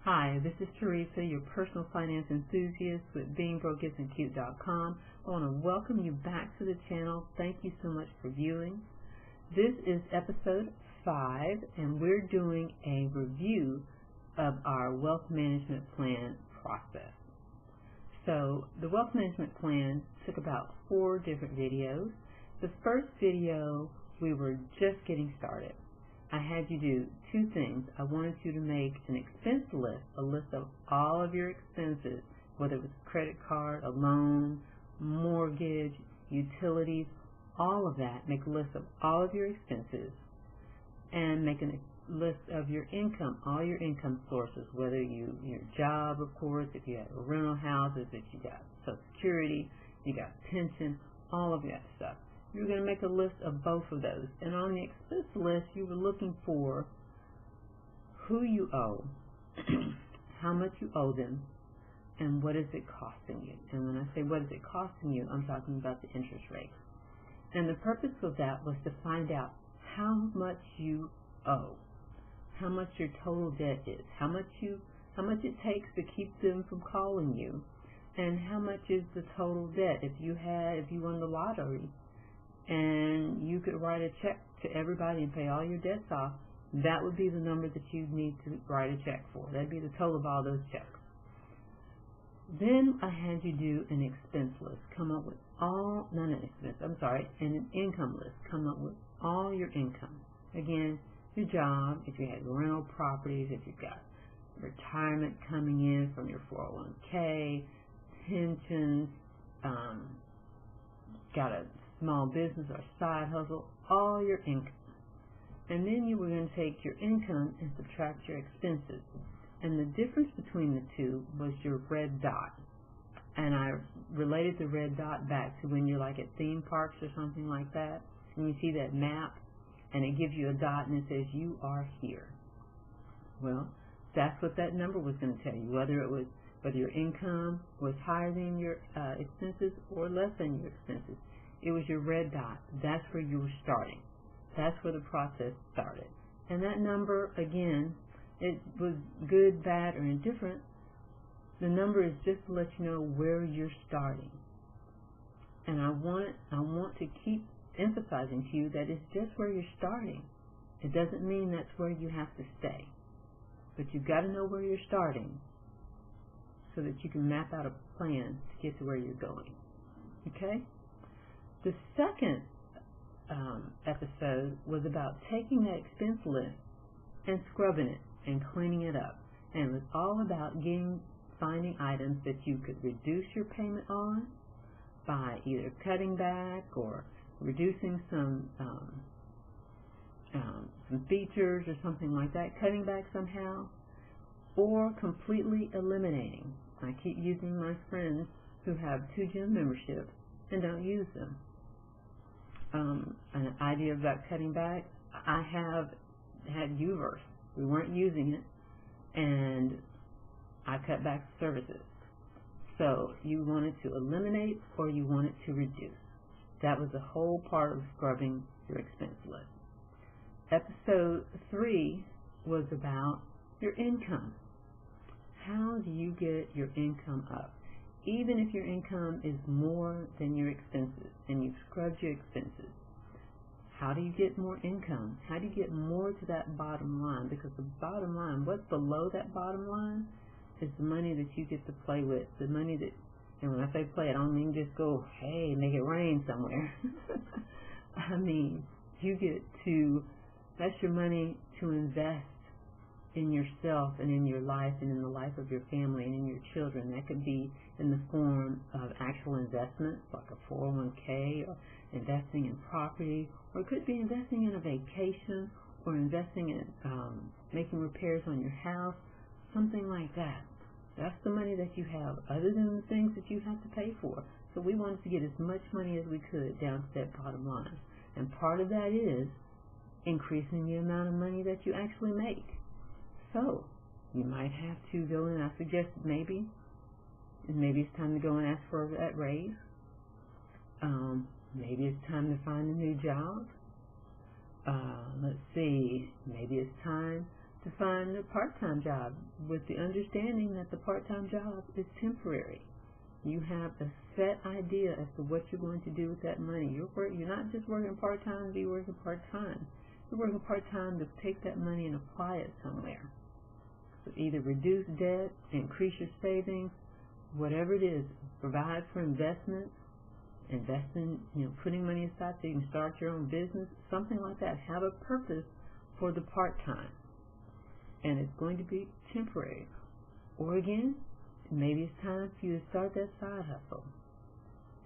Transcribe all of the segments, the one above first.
Hi, this is Teresa, your personal finance enthusiast with beingbrokeisn'tcute.com. I want to welcome you back to the channel. Thank you so much for viewing. This is episode 5, and we're doing a review of our wealth management plan process. So the wealth management plan took about 4 different videos. The first video, we were just getting started. I had you do 2 things. I wanted you to make an expense list, a list of all of your expenses, whether it was a credit card, a loan, mortgage, utilities, all of that. Make a list of all of your expenses and make a list of your income, all your income sources, whether your job, of course, if you have a rental houses, if you got Social Security, you got pension, all of that stuff. You're going to make a list of both of those. And on the expense list, you were looking for who you owe, how much you owe them, and what is it costing you. And when I say what is it costing you, I'm talking about the interest rate. And the purpose of that was to find out how much you owe, how much your total debt is, how much it takes to keep them from calling you, and how much is the total debt. If you won the lottery, and you could write a check to everybody and pay all your debts off, that would be the number that you'd need to write a check for. That'd be the total of all those checks. Then I had you do an expense list. Come up with an income list. Come up with all your income. Again, your job, if you had rental properties, if you've got retirement coming in from your 401k, pensions, got a small business or side hustle, all your income. And then you were going to take your income and subtract your expenses. And the difference between the two was your red dot. And I related the red dot back to when you're like at theme parks or something like that, and you see that map, and it gives you a dot and it says you are here. Well, that's what that number was going to tell you, whether your income was higher than your expenses or less than your expenses. It was your red dot. That's where you were starting. That's where the process started. And that number, again, it was good, bad, or indifferent. The number is just to let you know where you're starting. And I want to keep emphasizing to you that it's just where you're starting. It doesn't mean that's where you have to stay. But you've got to know where you're starting so that you can map out a plan to get to where you're going. Okay? The second episode was about taking that expense list and scrubbing it and cleaning it up. And it was all about finding items that you could reduce your payment on by either cutting back or reducing some features or something like that, cutting back somehow, or completely eliminating. I keep using my friends who have 2 gym memberships and don't use them. An idea about cutting back, I have had Uverse. We weren't using it, and I cut back services. So you wanted to eliminate or you wanted to reduce. That was the whole part of scrubbing your expense list. Episode 3 was about your income. How do you get your income up? Even if your income is more than your expenses and you've scrubbed your expenses, how do you get more income? How do you get more to that bottom line? Because the bottom line, what's below that bottom line, is the money that you get to play with. The money that, and when I say play, I don't mean just go, hey, make it rain somewhere. I mean, that's your money to invest in yourself and in your life and in the life of your family and in your children. That could be in the form of actual investments like a 401k or investing in property, or it could be investing in a vacation or investing in making repairs on your house, something like that. That's the money that you have other than the things that you have to pay for. So we wanted to get as much money as we could down to that bottom line. And part of that is increasing the amount of money that you actually make. So you might have to go in, I suggest maybe it's time to go and ask for that raise. Maybe it's time to find a new job. Let's see, maybe it's time to find a part-time job with the understanding that the part-time job is temporary. You have a set idea as to what you're going to do with that money. You're not just working part-time to be working part-time. You're working part-time to take that money and apply it somewhere. So either reduce debt, increase your savings, whatever it is, provide for investments, invest in, putting money aside so you can start your own business, something like that. Have a purpose for the part-time. And it's going to be temporary. Or again, maybe it's time for you to start that side hustle.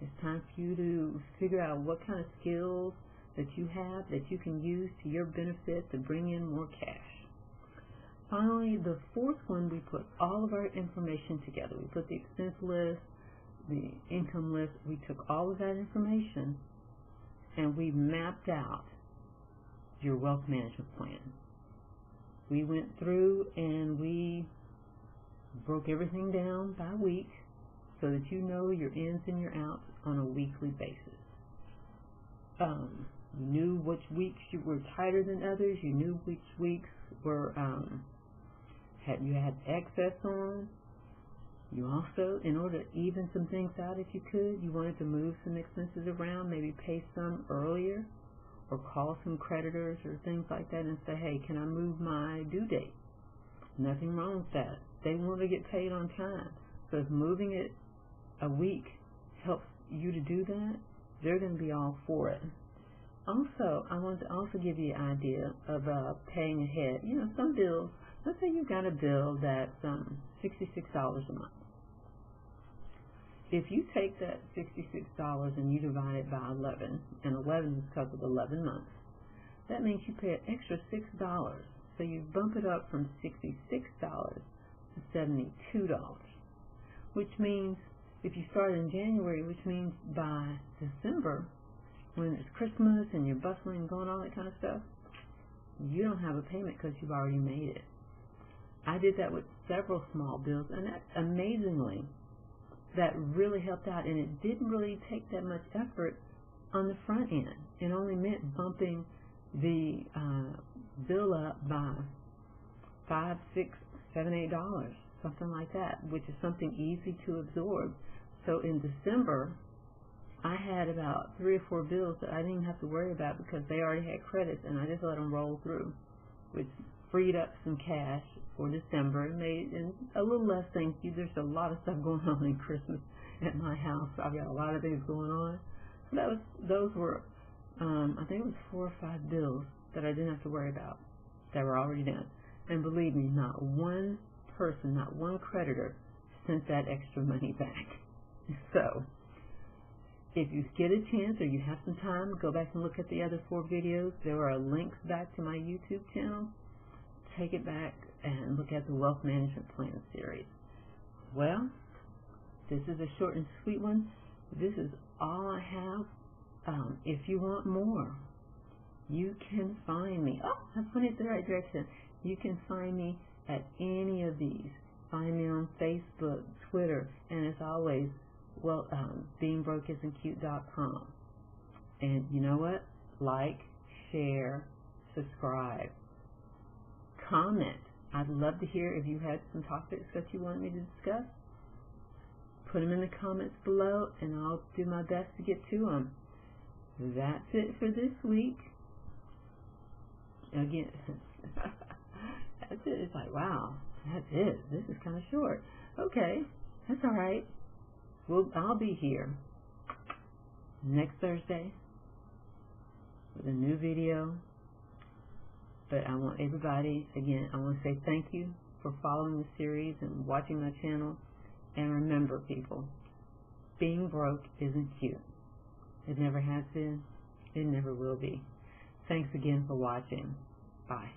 It's time for you to figure out what kind of skills that you have that you can use to your benefit to bring in more cash. Finally, the fourth one, we put all of our information together. We put the expense list, the income list. We took all of that information and we mapped out your wealth management plan. We went through and we broke everything down by week so that you know your ins and your outs on a weekly basis. You knew which weeks you were tighter than others. You knew which weeks were you had excess on. You also, in order to even some things out if you could, you wanted to move some expenses around, maybe pay some earlier or call some creditors or things like that and say, hey, can I move my due date? Nothing wrong with that. They want to get paid on time. So if moving it a week helps you to do that, they're going to be all for it. Also, I want to also give you an idea of paying ahead. Some bills, let's say you've got a bill that's $66 a month. If you take that $66 and you divide it by 11, and 11 is because of 11 months, that means you pay an extra $6. So you bump it up from $66 to $72, which means if you start in January, which means by December, when it's Christmas and you're bustling and going all that kind of stuff, you don't have a payment because you've already made it. I did that with several small bills, and that amazingly, that really helped out, and it didn't really take that much effort on the front end. It only meant bumping the bill up by $5, $6, $7, $8, something like that, which is something easy to absorb. So in December, I had about 3 or 4 bills that I didn't even have to worry about because they already had credits, and I just let them roll through, which freed up some cash for December and made a little less things. There's a lot of stuff going on in Christmas at my house. I've got a lot of things going on. So those were, I think it was 4 or 5 bills that I didn't have to worry about that were already done. And believe me, not one person, not one creditor sent that extra money back. So if you get a chance or you have some time, go back and look at the other 4 videos. There are links back to my YouTube channel. Take it back and look at the Wealth Management Plan series. Well, this is a short and sweet one. This is all I have. If you want more, you can find me. Oh, I'm pointing in the right direction. You can find me at any of these. Find me on Facebook, Twitter, and as always, beingbrokeisn'tcute.com. And you know what? Like, share, subscribe, comment. I'd love to hear if you had some topics that you wanted me to discuss. Put them in the comments below, and I'll do my best to get to them. That's it for this week. Again, that's it. It's like, wow, that's it. This is kind of short. Okay, that's all right. I'll be here next Thursday with a new video. But I want everybody, again, I want to say thank you for following the series and watching my channel. And remember, people, being broke isn't cute. It never has been. It never will be. Thanks again for watching. Bye.